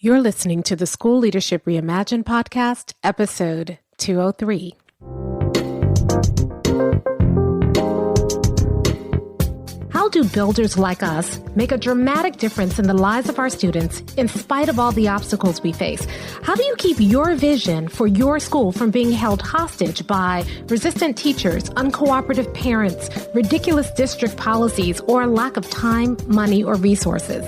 You're listening to the School Leadership Reimagined podcast, episode 203. How do builders like us make a dramatic difference in the lives of our students in spite of all the obstacles we face? How do you keep your vision for your school from being held hostage by resistant teachers, uncooperative parents, ridiculous district policies, or a lack of time, money, or resources?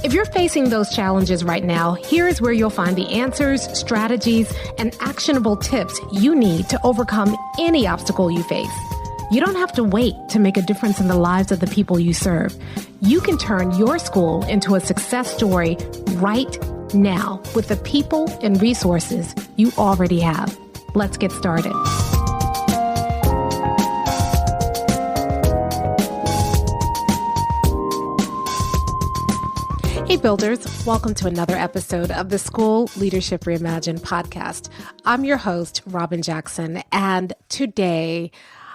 If you're facing those challenges right now, here's where you'll find the answers, strategies, and actionable tips you need to overcome any obstacle you face. You don't have to wait to make a difference in the lives of the people you serve. You can turn your school into a success story right now with the people and resources you already have. Let's get started. Hey builders, welcome to another episode of the School Leadership Reimagined podcast. I'm your host, Robin Jackson, and today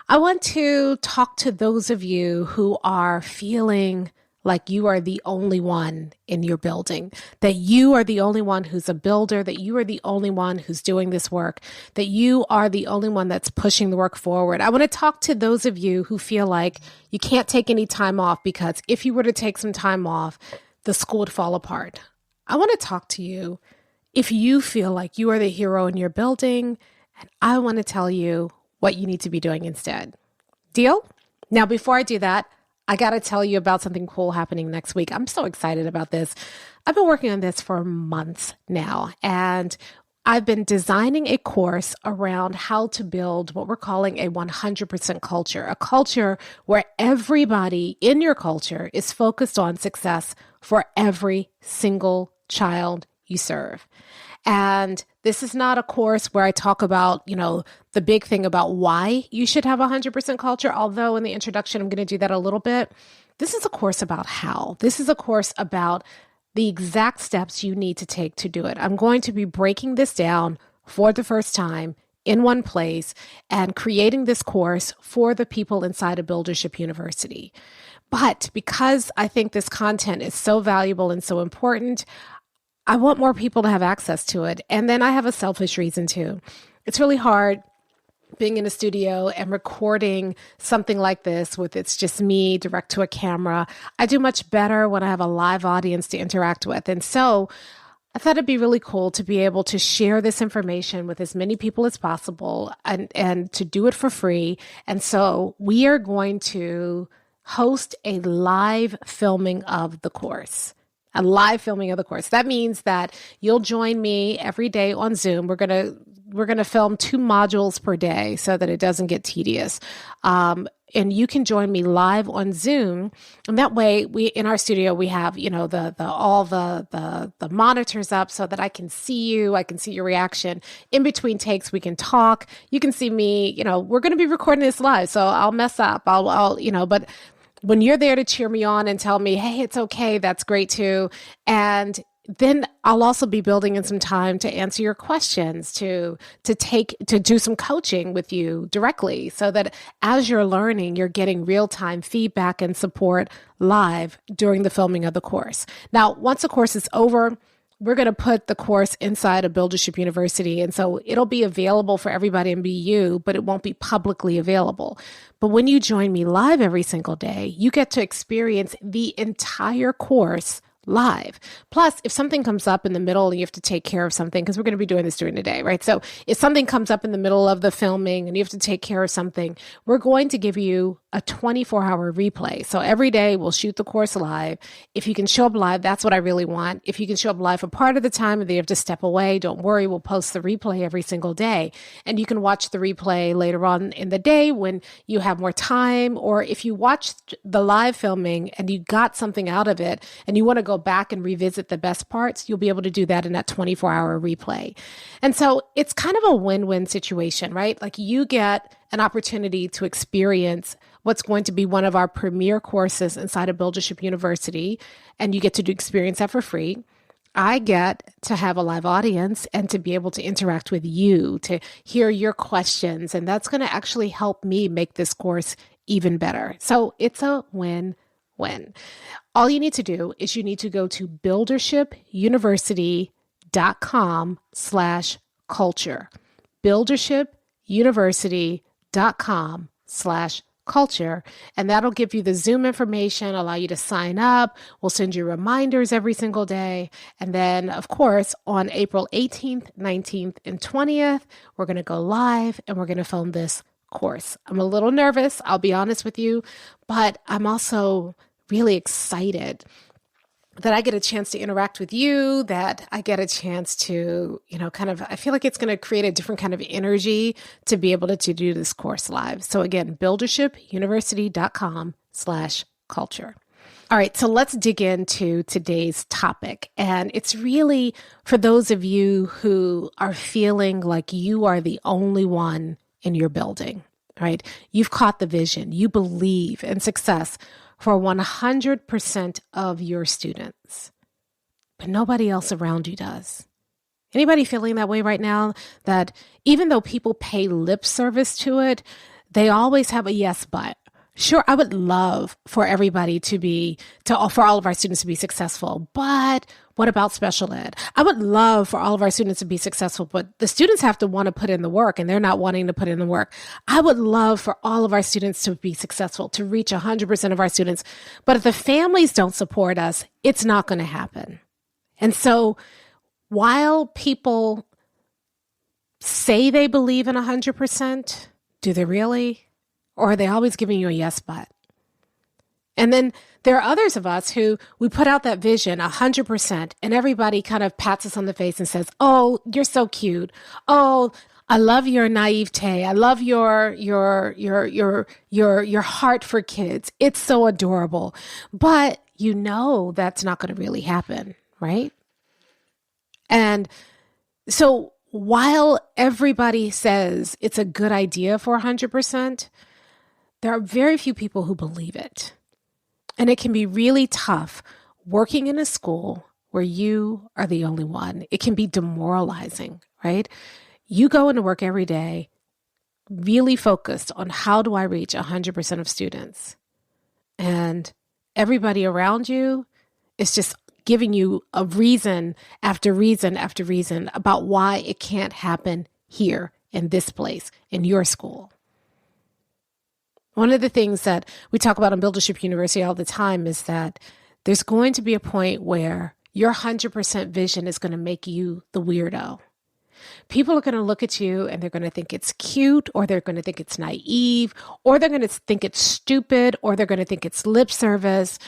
I want to talk to those of you who are feeling like you are the only one in your building, that you are the only one who's a builder, that you are the only one who's doing this work, that you are the only one that's pushing the work forward. I want to talk to those of you who feel like you can't take any time off because if you were to take some time off, the school would fall apart. I want to talk to you if you feel like you are the hero in your building, and I want to tell you what you need to be doing instead. Deal? Now, before I do that, I got to tell you about something cool happening next week. I'm so excited about this. I've been working on this for months now, and I've been designing a course around how to build what we're calling a 100% culture, a culture where everybody in your culture is focused on success for every single child you serve. And this is not a course where I talk about, the big thing about why you should have a 100% culture, although in the introduction, I'm going to do that a little bit. This is a course about how. This is a course about the exact steps you need to take to do it. I'm going to be breaking this down for the first time in one place and creating this course for the people inside of Buildership University. But because I think this content is so valuable and so important, I want more people to have access to it. And then I have a selfish reason too. It's really hard being in a studio and recording something like this with it's just me direct to a camera. I do much better when I have a live audience to interact with. And so I thought it'd be really cool to be able to share this information with as many people as possible and to do it for free. And so we are going to host a live filming of the course. A live filming of the course. That means that you'll join me every day on Zoom. We're gonna film 2 modules per day so that it doesn't get tedious. And you can join me live on Zoom. And that way, we in our studio we have all the monitors up so that I can see you. I can see your reaction. In between takes, we can talk. You can see me. We're going to be recording this live, so I'll mess up. But when you're there to cheer me on and tell me, hey, it's okay, that's great too. And then I'll also be building in some time to answer your questions, to do some coaching with you directly so that as you're learning, you're getting real-time feedback and support live during the filming of the course. Now, once the course is over, we're going to put the course inside of Buildership University. And so it'll be available for everybody in BU, but it won't be publicly available. But when you join me live every single day, you get to experience the entire course live. Plus, if something comes up in the middle and you have to take care of something, because we're going to be doing this during the day, right? So if something comes up in the middle of the filming and you have to take care of something, we're going to give you a 24-hour replay. So every day we'll shoot the course live. If you can show up live, that's what I really want. If you can show up live for part of the time and then you have to step away, don't worry, we'll post the replay every single day. And you can watch the replay later on in the day when you have more time, or if you watched the live filming and you got something out of it and you want to go back and revisit the best parts, you'll be able to do that in that 24-hour replay. And so it's kind of a win-win situation, right? Like you get an opportunity to experience what's going to be one of our premier courses inside of Buildership University, and you get to experience that for free. I get to have a live audience and to be able to interact with you, to hear your questions, and that's going to actually help me make this course even better. So it's a win win. All you need to do is you need to go to buildershipuniversity.com/culture. buildershipuniversity.com/culture. And that'll give you the Zoom information, allow you to sign up. We'll send you reminders every single day. And then, of course, on April 18th, 19th, and 20th, we're going to go live and we're going to film this course. I'm a little nervous, I'll be honest with you, but I'm also really excited that I get a chance to interact with you, that I get a chance to, I feel like it's going to create a different kind of energy to be able to do this course live. So again, buildershipuniversity.com/culture. All right, so let's dig into today's topic. And it's really for those of you who are feeling like you are the only one in your building, right? You've caught the vision. You believe in success for 100% of your students, but nobody else around you does. Anybody feeling that way right now? That even though people pay lip service to it, they always have a yes, but. Sure, I would love for everybody for all of our students to be successful, but what about special ed? I would love for all of our students to be successful, but the students have to want to put in the work and they're not wanting to put in the work. I would love for all of our students to be successful, to reach 100% of our students, but if the families don't support us, it's not going to happen. And so while people say they believe in 100%, do they really? Or are they always giving you a yes, but? And then there are others of us who we put out that vision 100% and everybody kind of pats us on the face and says, oh, you're so cute. Oh, I love your naivete. I love your heart for kids. It's so adorable. But that's not going to really happen, right? And so while everybody says it's a good idea for 100%, there are very few people who believe it. And it can be really tough working in a school where you are the only one. It can be demoralizing, right? You go into work every day really focused on how do I reach 100% of students. And everybody around you is just giving you a reason after reason after reason about why it can't happen here in this place, in your school. One of the things that we talk about in Buildership University all the time is that there's going to be a point where your 100% vision is going to make you the weirdo. People are going to look at you and they're going to think it's cute, or they're going to think it's naive, or they're going to think it's stupid, or they're going to think it's lip service.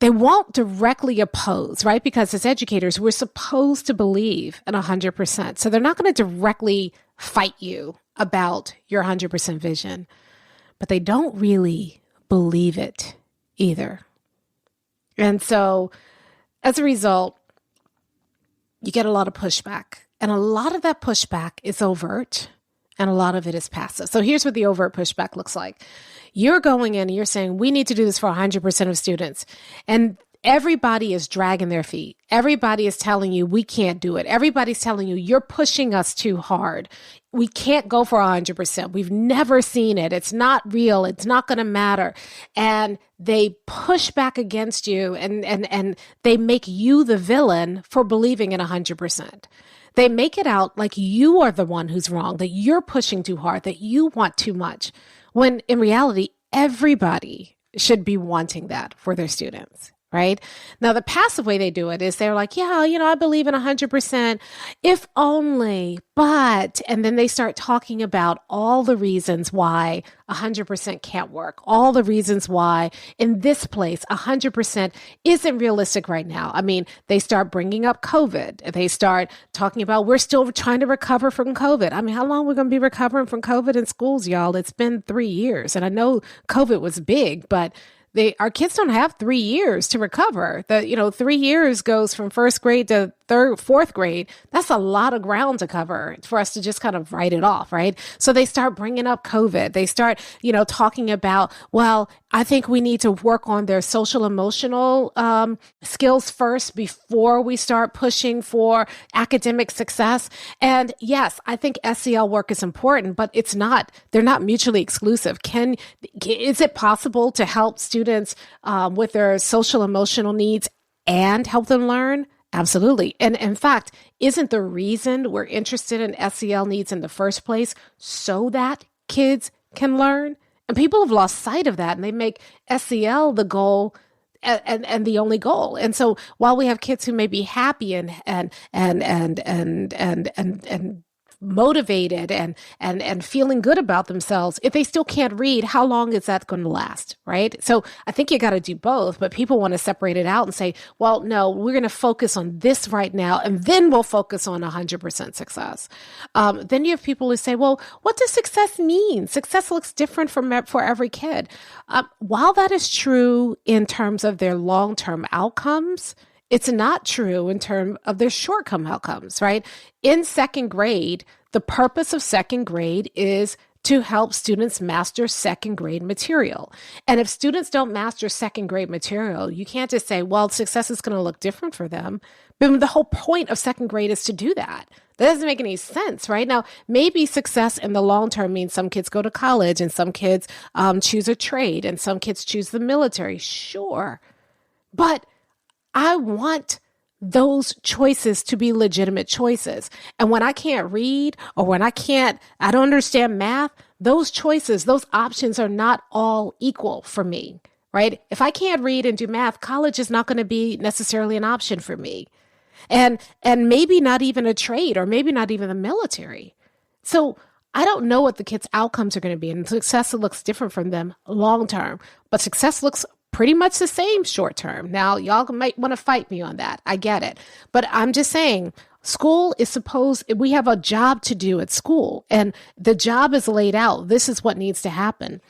They won't directly oppose, right? Because as educators, we're supposed to believe in 100%. So they're not going to directly fight you about your 100% vision. But they don't really believe it either. And so as a result, you get a lot of pushback. And a lot of that pushback is overt and a lot of it is passive. So here's what the overt pushback looks like. You're going in and you're saying, we need to do this for 100% of students. And everybody is dragging their feet. Everybody is telling you we can't do it. Everybody's telling you you're pushing us too hard. We can't go for 100%. We've never seen it. It's not real. It's not going to matter. And they push back against you and they make you the villain for believing in 100%. They make it out like you are the one who's wrong, that you're pushing too hard, that you want too much, when in reality, everybody should be wanting that for their students. Right? Now, the passive way they do it is they're like, yeah, I believe in 100%, if only, but, and then they start talking about all the reasons why 100% can't work, all the reasons why in this place 100% isn't realistic right now. I mean, they start bringing up COVID. They start talking about we're still trying to recover from COVID. I mean, how long are we going to be recovering from COVID in schools, y'all? It's been 3 years. And I know COVID was big, but our kids don't have 3 years to recover. 3 years goes from first grade to fourth grade, that's a lot of ground to cover for us to just kind of write it off, right? So they start bringing up COVID. They start, talking about, well, I think we need to work on their social emotional skills first before we start pushing for academic success. And yes, I think SEL work is important, but they're not mutually exclusive. Is it possible to help students with their social emotional needs and help them learn? Absolutely. And in fact, isn't the reason we're interested in SEL needs in the first place so that kids can learn? And people have lost sight of that, and they make SEL the goal and the only goal. And so while we have kids who may be happy and motivated and feeling good about themselves, if they still can't read, how long is that going to last, right? So I think you got to do both, but people want to separate it out and say, well, no, we're going to focus on this right now, and then we'll focus on 100% success. Then you have people who say, well, what does success mean? Success looks different for every kid. While that is true in terms of their long-term outcomes, it's not true in terms of their short-term outcomes, right? In second grade, the purpose of second grade is to help students master second grade material. And if students don't master second grade material, you can't just say, well, success is going to look different for them. But the whole point of second grade is to do that. That doesn't make any sense, right? Now, maybe success in the long term means some kids go to college and some kids choose a trade and some kids choose the military. Sure. But I want those choices to be legitimate choices. And when I can't read or when I don't understand math, those choices, those options are not all equal for me, right? If I can't read and do math, college is not going to be necessarily an option for me. And maybe not even a trade or maybe not even the military. So I don't know what the kids' outcomes are going to be, and success looks different from them long term, but success looks pretty much the same short term. Now, y'all might want to fight me on that. I get it. But I'm just saying, we have a job to do at school, and the job is laid out. This is what needs to happen.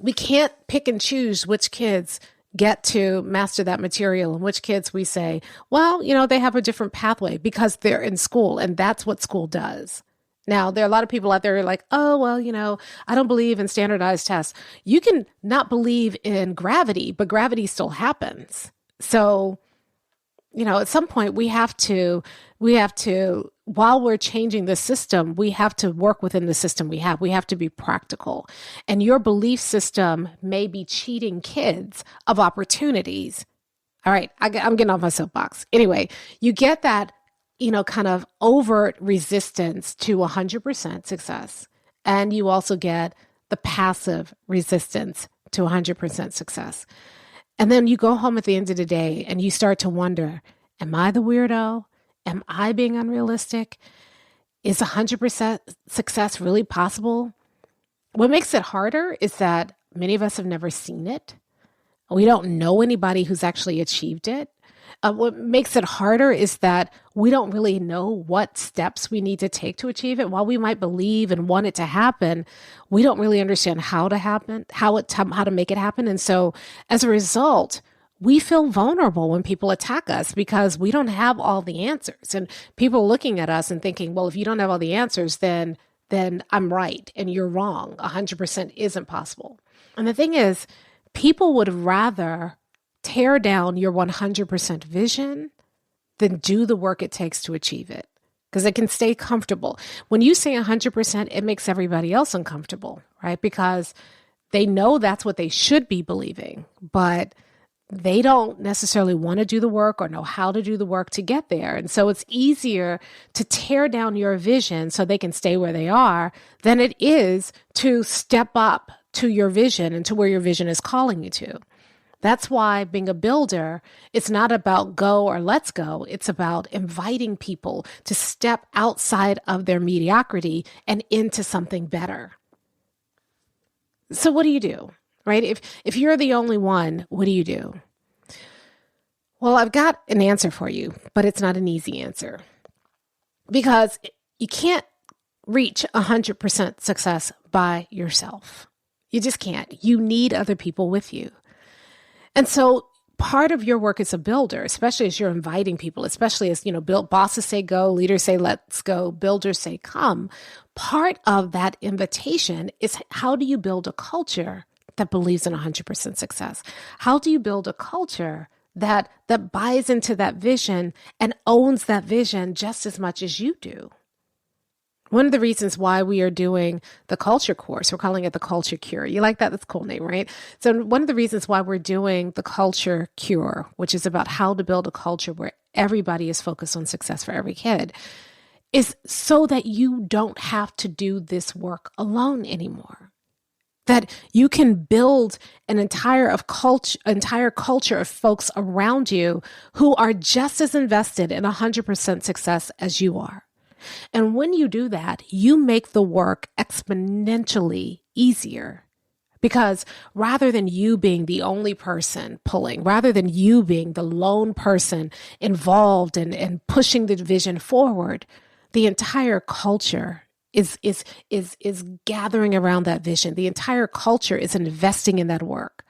We can't pick and choose which kids get to master that material and which kids we say, well, they have a different pathway because they're in school, and that's what school does. Now, there are a lot of people out there who are like, oh, well, I don't believe in standardized tests. You can not believe in gravity, but gravity still happens. So, at some point we have to, while we're changing the system, we have to work within the system we have. We have to be practical. And your belief system may be cheating kids of opportunities. All right, I'm getting off my soapbox. Anyway, you get that kind of overt resistance to 100% success. And you also get the passive resistance to 100% success. And then you go home at the end of the day and you start to wonder, am I the weirdo? Am I being unrealistic? Is 100% success really possible? What makes it harder is that many of us have never seen it. We don't know anybody who's actually achieved it. What makes it harder is that we don't really know what steps we need to take to achieve it. While we might believe and want it to happen, we don't really understand how to make it happen. And so as a result, we feel vulnerable when people attack us because we don't have all the answers. And people looking at us and thinking, well, if you don't have all the answers, then I'm right and you're wrong. 100% isn't possible. And the thing is, people would rather tear down your 100% vision than do the work it takes to achieve it, because it can stay comfortable. When you say 100%, it makes everybody else uncomfortable, right? Because they know that's what they should be believing, but they don't necessarily want to do the work or know how to do the work to get there. And so it's easier to tear down your vision so they can stay where they are than it is to step up to your vision and to where your vision is calling you to. That's why being a builder, it's not about go or let's go. It's about inviting people to step outside of their mediocrity and into something better. So what do you do, right? If you're the only one, what do you do? Well, I've got an answer for you, but it's not an easy answer because you can't reach 100% success by yourself. You just can't. You need other people with you. And so part of your work as a builder, especially as you're inviting people, especially as, bosses say go, leaders say let's go, builders say come. Part of that invitation is, how do you build a culture that believes in 100% success? How do you build a culture that buys into that vision and owns that vision just as much as you do? One of the reasons why we are doing the culture course, we're calling it the Culture Cure. You like that? That's a cool name, right? So one of the reasons why we're doing the Culture Cure, which is about how to build a culture where everybody is focused on success for every kid, is so that you don't have to do this work alone anymore. That you can build an entire culture of folks around you who are just as invested in 100% success as you are. And when you do that, you make the work exponentially easier, because rather than you being the only person pulling, rather than you being the lone person involved and pushing the vision forward, the entire culture is gathering around that vision. The entire culture is investing in that work.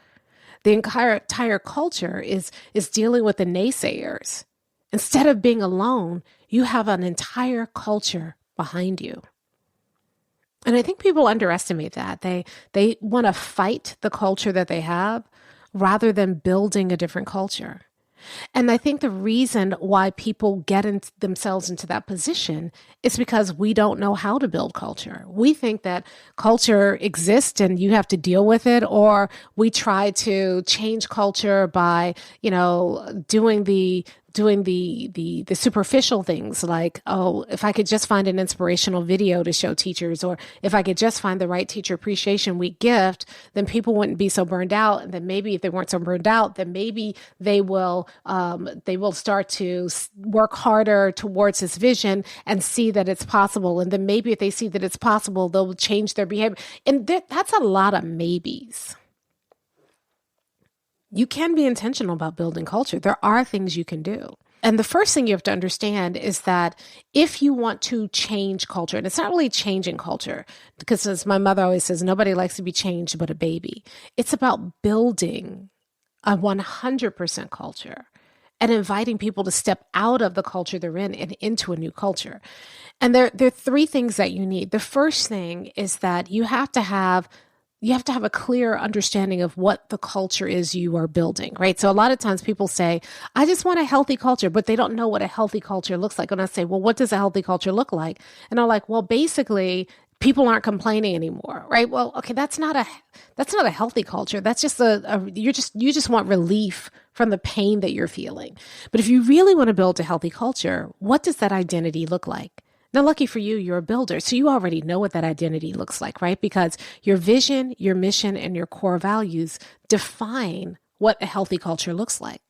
The entire culture is dealing with the naysayers. Instead of being alone, you have an entire culture behind you. And I think people underestimate that. They want to fight the culture that they have rather than building a different culture. And I think the reason why people get themselves into that position is because we don't know how to build culture. We think that culture exists and you have to deal with it, or we try to change culture by, doing the superficial things like, oh, if I could just find an inspirational video to show teachers, or if I could just find the right teacher appreciation week gift, then people wouldn't be so burned out. And then maybe if they weren't so burned out, then maybe they will start to work harder towards this vision and see that it's possible. And then maybe if they see that it's possible, they'll change their behavior. And that's a lot of maybes. You can be intentional about building culture. There are things you can do. And the first thing you have to understand is that if you want to change culture, and it's not really changing culture, because as my mother always says, nobody likes to be changed but a baby. It's about building a 100% culture and inviting people to step out of the culture they're in and into a new culture. And there are three things that you need. The first thing is that you have to have a clear understanding of what the culture is you are building, right? So a lot of times people say, I just want a healthy culture, but they don't know what a healthy culture looks like. And I say, well, what does a healthy culture look like? And they're like, well, basically, people aren't complaining anymore, right? Well, okay, that's not a healthy culture. That's just you just want relief from the pain that you're feeling. But if you really want to build a healthy culture, what does that identity look like? Now, lucky for you, you're a builder, so you already know what that identity looks like, right? Because your vision, your mission, and your core values define what a healthy culture looks like.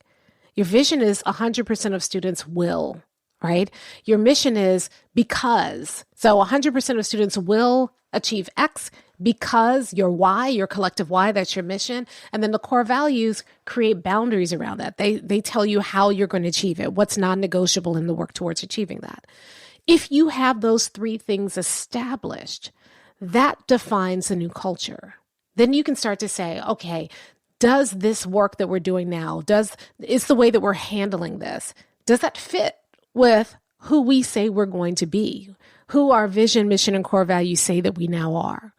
Your vision is 100% of students will, right? Your mission is because. So 100% of students will achieve X because your why, your collective why, that's your mission. And then the core values create boundaries around that. They tell you how you're going to achieve it, what's non-negotiable in the work towards achieving that. If you have those three things established, that defines the new culture. Then you can start to say, okay, does this work that we're doing now, is the way that we're handling this, does that fit with who we say we're going to be, who our vision, mission, and core values say that we now are?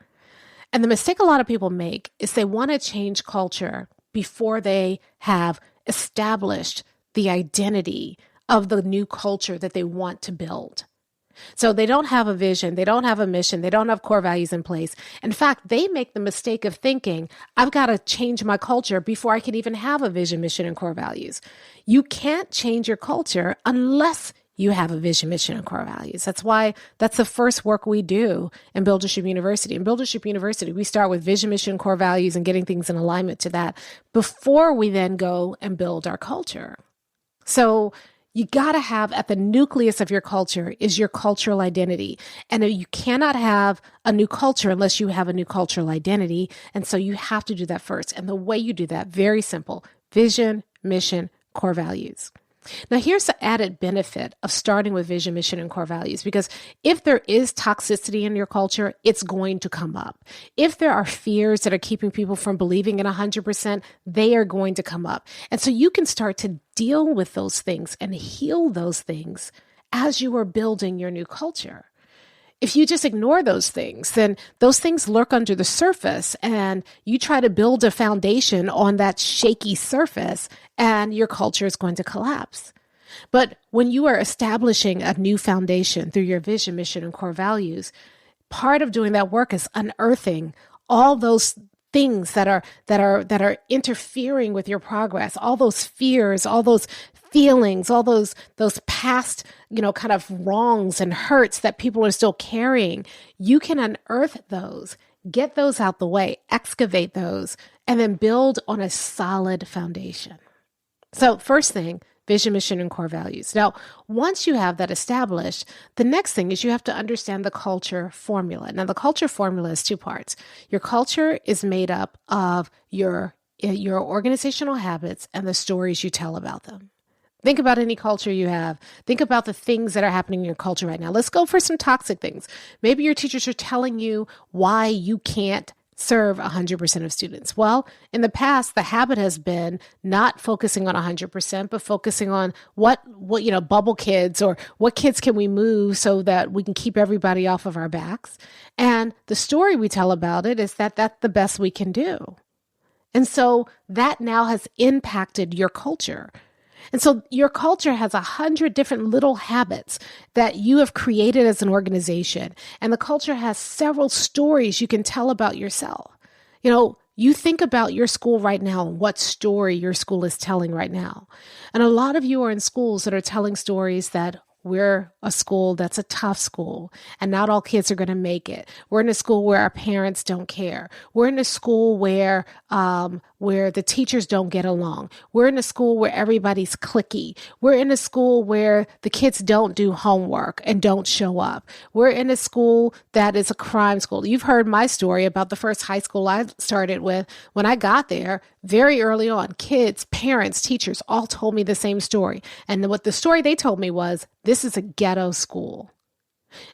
And the mistake a lot of people make is they want to change culture before they have established the identity of the new culture that they want to build. So they don't have a vision, they don't have a mission, they don't have core values in place. In fact, they make the mistake of thinking, I've got to change my culture before I can even have a vision, mission, and core values. You can't change your culture unless you have a vision, mission, and core values. That's why that's the first work we do in Buildership University. In Buildership University, we start with vision, mission, core values and getting things in alignment to that before we then go and build our culture. So you got to have at the nucleus of your culture is your cultural identity. And you cannot have a new culture unless you have a new cultural identity. And so you have to do that first. And the way you do that, very simple: vision, mission, core values. Now, here's the added benefit of starting with vision, mission, and core values, because if there is toxicity in your culture, it's going to come up. If there are fears that are keeping people from believing in 100%, they are going to come up. And so you can start to deal with those things and heal those things as you are building your new culture. If you just ignore those things, then those things lurk under the surface and you try to build a foundation on that shaky surface and your culture is going to collapse. But when you are establishing a new foundation through your vision, mission, and core values, part of doing that work is unearthing all those things that are interfering with your progress, all those fears, all those feelings, all those past, kind of wrongs and hurts that people are still carrying. You can unearth those, get those out the way, excavate those, and then build on a solid foundation. So first thing, vision, mission, and core values. Now, once you have that established, the next thing is you have to understand the culture formula. Now, the culture formula is two parts. Your culture is made up of your organizational habits and the stories you tell about them. Think about any culture you have. Think about the things that are happening in your culture right now. Let's go for some toxic things. Maybe your teachers are telling you why you can't serve 100% of students. Well, in the past, the habit has been not focusing on 100%, but focusing on what bubble kids or what kids can we move so that we can keep everybody off of our backs. And the story we tell about it is that that's the best we can do. And so that now has impacted your culture. And so your culture has 100 different little habits that you have created as an organization. And the culture has several stories you can tell about yourself. You think about your school right now and what story your school is telling right now. And a lot of you are in schools that are telling stories that we're a school that's a tough school and not all kids are going to make it. We're in a school where our parents don't care. We're in a school where the teachers don't get along. We're in a school where everybody's cliquey. We're in a school where the kids don't do homework and don't show up. We're in a school that is a crime school. You've heard my story about the first high school I started with. When I got there, very early on, kids, parents, teachers all told me the same story. And what the story they told me was, this is a ghetto school.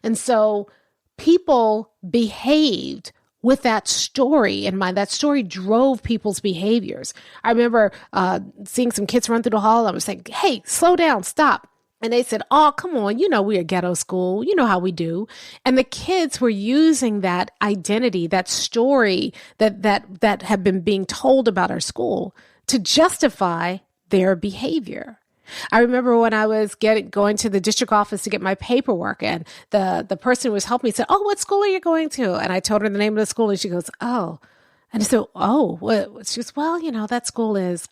And so people behaved with that story in mind. That story drove people's behaviors. I remember seeing some kids run through the hall. I was saying, hey, slow down, stop. And they said, oh, come on, we're a ghetto school. You know how we do. And the kids were using that identity, that story that had been being told about our school to justify their behavior. I remember when I was going to the district office to get my paperwork, and the person who was helping me said, oh, what school are you going to? And I told her the name of the school, and she goes, oh. And I said, oh, what? She goes, well, that school is,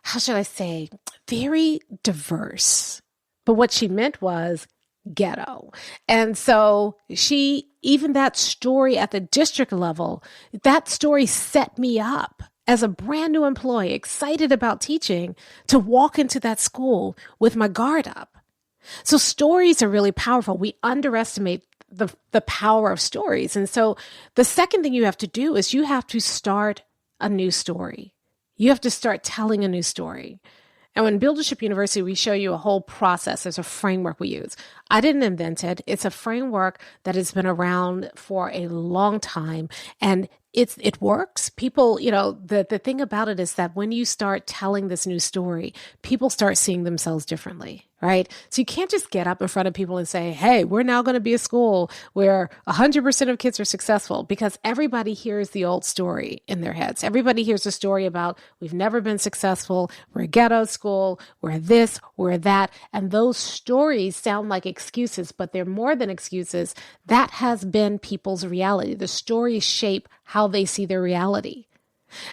how should I say, very diverse. But what she meant was ghetto. And so even that story at the district level, that story set me up as a brand new employee, excited about teaching, to walk into that school with my guard up. So stories are really powerful. We underestimate the power of stories. And so the second thing you have to do is you have to start a new story. You have to start telling a new story. And when Buildership University, we show you a whole process. There's a framework we use. I didn't invent it. It's a framework that has been around for a long time, and it works. People, the thing about it is that when you start telling this new story, people start seeing themselves differently, right? So you can't just get up in front of people and say, hey, we're now going to be a school where 100% of kids are successful, because everybody hears the old story in their heads. Everybody hears a story about we've never been successful. We're a ghetto school. We're this, we're that. And those stories sound like excuses, but they're more than excuses. That has been people's reality. The stories shape how they see their reality.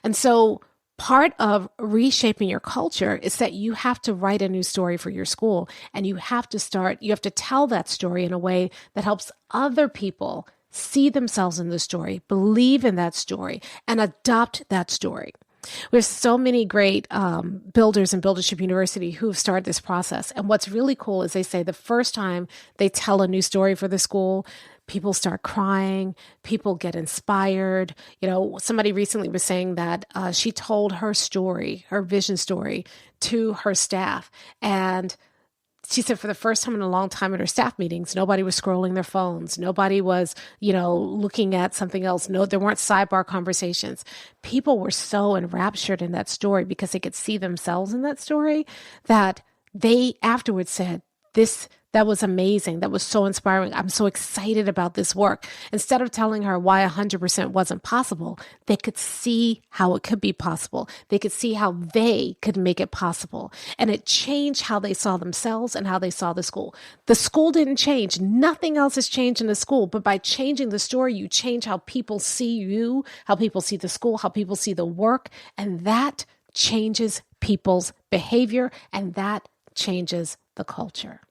And so part of reshaping your culture is that you have to write a new story for your school, and you have to tell that story in a way that helps other people see themselves in the story, believe in that story, and adopt that story. We have so many great builders in Buildership University who have started this process. And what's really cool is they say the first time they tell a new story for the school, people start crying, people get inspired. You know, somebody recently was saying that she told her story, her vision story, to her staff. And she said for the first time in a long time at her staff meetings, nobody was scrolling their phones. Nobody was, looking at something else. No, there weren't sidebar conversations. People were so enraptured in that story because they could see themselves in that story that they afterwards said, that was amazing. That was so inspiring. I'm so excited about this work. Instead of telling her why 100% wasn't possible, they could see how it could be possible. They could see how they could make it possible. And it changed how they saw themselves and how they saw the school. The school didn't change. Nothing else has changed in the school. But by changing the story, you change how people see you, how people see the school, how people see the work. And that changes people's behavior. And that changes the culture.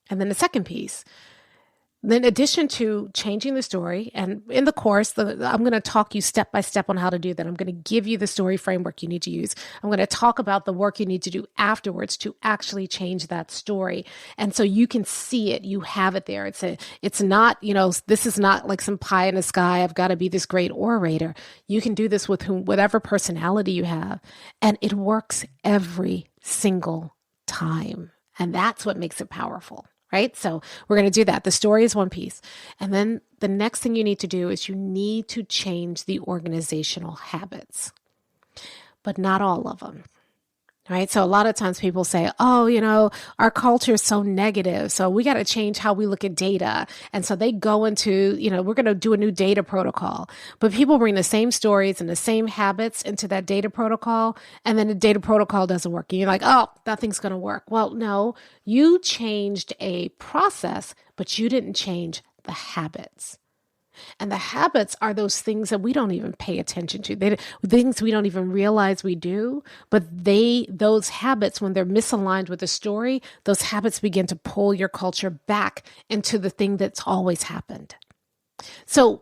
And then the second piece, in addition to changing the story, and in the course, I'm going to talk you step by step on how to do that. I'm going to give you the story framework you need to use. I'm going to talk about the work you need to do afterwards to actually change that story. And so you can see it, you have it there. It's not, this is not like some pie in the sky. I've got to be this great orator. You can do this with whatever personality you have. And it works every single time. And that's what makes it powerful. Right? So we're going to do that. The story is one piece. And then the next thing you need to do is you need to change the organizational habits, but not all of them. Right? So a lot of times people say, our culture is so negative. So we got to change how we look at data. And so they go into, we're going to do a new data protocol. But people bring the same stories and the same habits into that data protocol. And then the data protocol doesn't work. And you're like, oh, nothing's going to work. Well, no, you changed a process, but you didn't change the habits. And the habits are those things that we don't even pay attention to. Things we don't even realize we do. But those habits, when they're misaligned with the story, those habits begin to pull your culture back into the thing that's always happened. So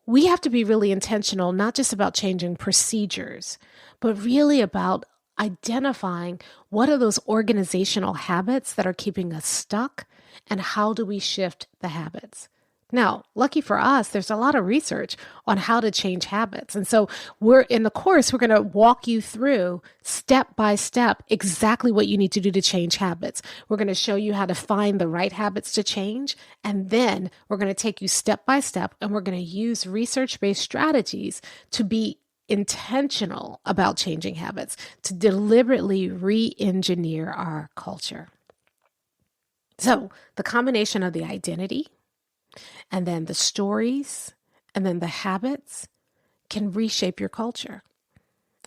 we have to be really intentional, not just about changing procedures, but really about identifying what are those organizational habits that are keeping us stuck and how do we shift the habits. Now, lucky for us, there's a lot of research on how to change habits. And so in the course, we're going to walk you through step by step exactly what you need to do to change habits. We're going to show you how to find the right habits to change. And then we're going to take you step by step and we're going to use research-based strategies to be intentional about changing habits, to deliberately re-engineer our culture. So the combination of the identity, and then the stories, and then the habits can reshape your culture.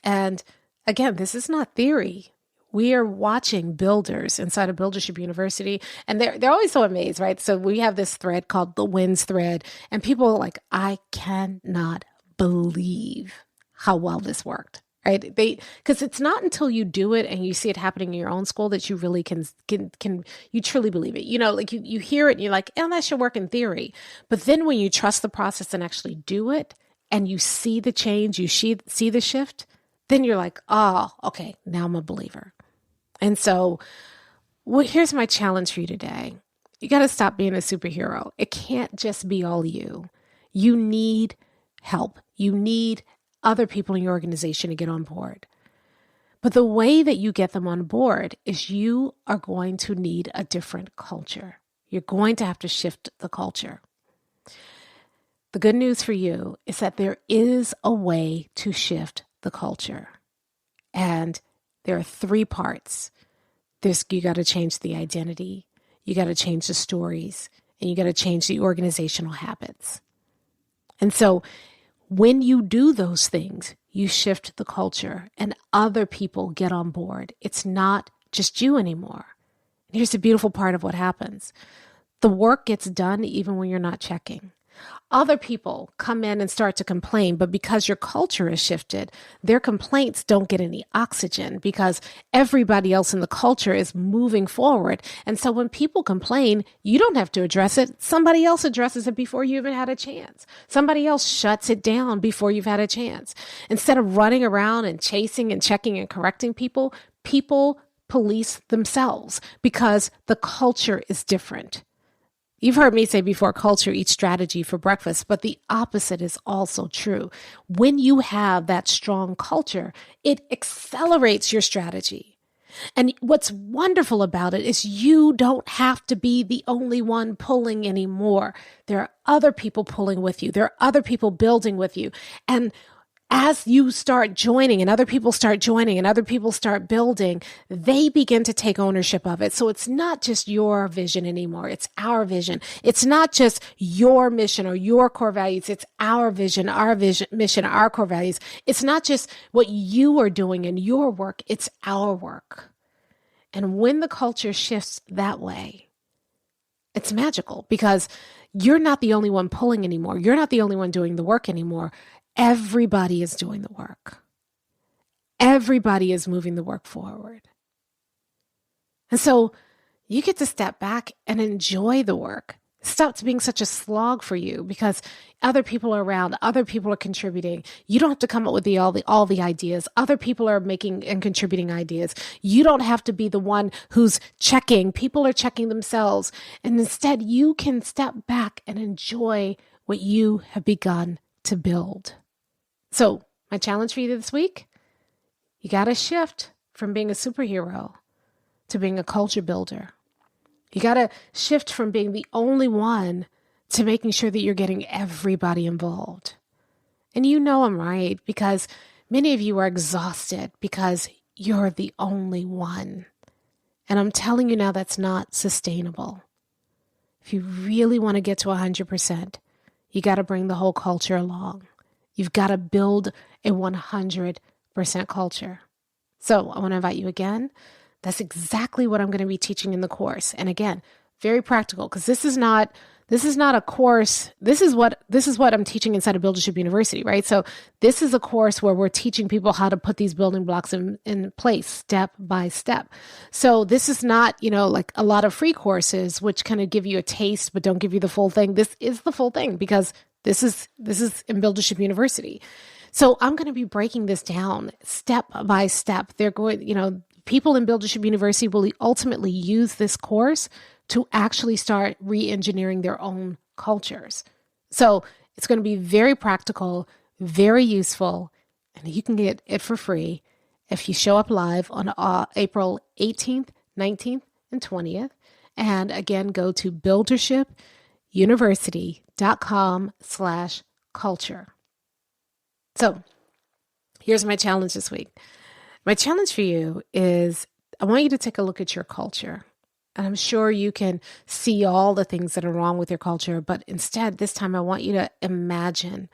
And again, this is not theory. We are watching builders inside of Buildership University, and they're always so amazed, right? So we have this thread called the WINS thread, and people are like, I cannot believe how well this worked. Right? Because it's not until you do it and you see it happening in your own school that you really can you truly believe it. Like you hear it and you're like, that should work in theory. But then when you trust the process and actually do it and you see the change, you see the shift, then you're like, oh, okay, now I'm a believer. And so here's my challenge for you today. You got to stop being a superhero. It can't just be all you. You need help. You need other people in your organization to get on board. But the way that you get them on board is you are going to need a different culture. You're going to have to shift the culture. The good news for you is that there is a way to shift the culture. And there are 3 parts. You got to change the identity, you got to change the stories, and you got to change the organizational habits. And so when you do those things, you shift the culture and other people get on board. It's not just you anymore. And here's the beautiful part of what happens. The work gets done even when you're not checking. Other people come in and start to complain, but because your culture is shifted, their complaints don't get any oxygen because everybody else in the culture is moving forward. And so when people complain, you don't have to address it. Somebody else addresses it before you even had a chance. Somebody else shuts it down before you've had a chance. Instead of running around and chasing and checking and correcting people, people police themselves because the culture is different. You've heard me say before, culture eats strategy for breakfast, but the opposite is also true. When you have that strong culture, it accelerates your strategy. And what's wonderful about it is you don't have to be the only one pulling anymore. There are other people pulling with you. There are other people building with you. And as you start joining and other people start joining and other people start building, they begin to take ownership of it. So it's not just your vision anymore. It's our vision. It's not just your mission or your core values. It's our vision, mission, our core values. It's not just what you are doing in your work. It's our work. And when the culture shifts that way, it's magical because you're not the only one pulling anymore. You're not the only one doing the work anymore. Everybody is doing the work. Everybody is moving the work forward. And so you get to step back and enjoy the work. It stops being such a slog for you because other people are around, other people are contributing. You don't have to come up with all the ideas. Other people are making and contributing ideas. You don't have to be the one who's checking. People are checking themselves. And instead, you can step back and enjoy what you have begun to build. So my challenge for you this week, you got to shift from being a superhero to being a culture builder. You got to shift from being the only one to making sure that you're getting everybody involved. And you know I'm right because many of you are exhausted because you're the only one. And I'm telling you now that's not sustainable. If you really want to get to 100%, you got to bring the whole culture along. You've got to build a 100% culture. So I want to invite you again. That's exactly what I'm going to be teaching in the course. And again, very practical because this is not a course. This is what I'm teaching inside of Buildership University, right? So this is a course where we're teaching people how to put these building blocks in place step by step. So this is not, like a lot of free courses, which kind of give you a taste, but don't give you the full thing. This is the full thing because this is in Buildership University. So I'm going to be breaking this down step by step. They're going, people in Buildership University will ultimately use this course to actually start re-engineering their own cultures. So it's going to be very practical, very useful, and you can get it for free if you show up live on April 18th, 19th, and 20th. And again, go to buildershipuniversity.com/culture. So here's my challenge this week. My challenge for you is I want you to take a look at your culture. And I'm sure you can see all the things that are wrong with your culture, but instead, this time I want you to imagine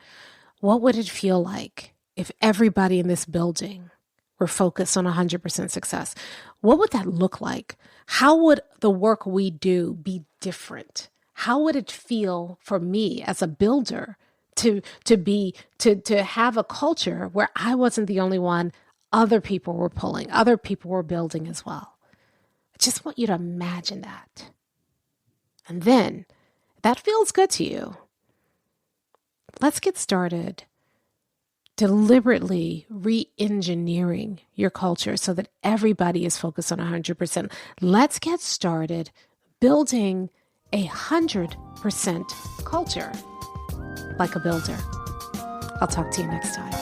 what would it feel like if everybody in this building were focused on 100% success? What would that look like? How would the work we do be different? How would it feel for me as a builder to have a culture where I wasn't the only one? Other people were pulling, other people were building as well. I just want you to imagine that. And then, if that feels good to you, let's get started deliberately re-engineering your culture so that everybody is focused on 100%. Let's get started building 100% culture like a builder. I'll talk to you next time.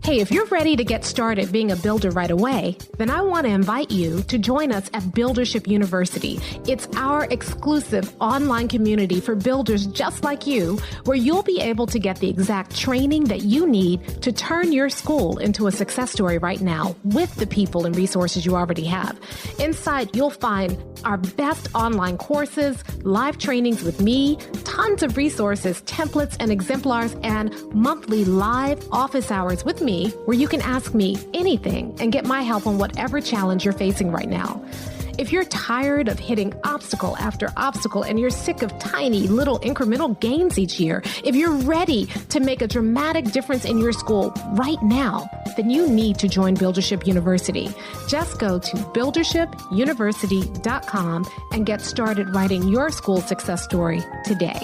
Hey, if you're ready to get started being a builder right away, then I want to invite you to join us at Buildership University. It's our exclusive online community for builders just like you, where you'll be able to get the exact training that you need to turn your school into a success story right now with the people and resources you already have. Inside, you'll find our best online courses, live trainings with me, tons of resources, templates, and exemplars, and monthly live office hours with me me where you can ask me anything and get my help on whatever challenge you're facing right now. If you're tired of hitting obstacle after obstacle and you're sick of tiny little incremental gains each year, if you're ready to make a dramatic difference in your school right now, then you need to join Buildership University. Just go to buildershipuniversity.com and get started writing your school success story today.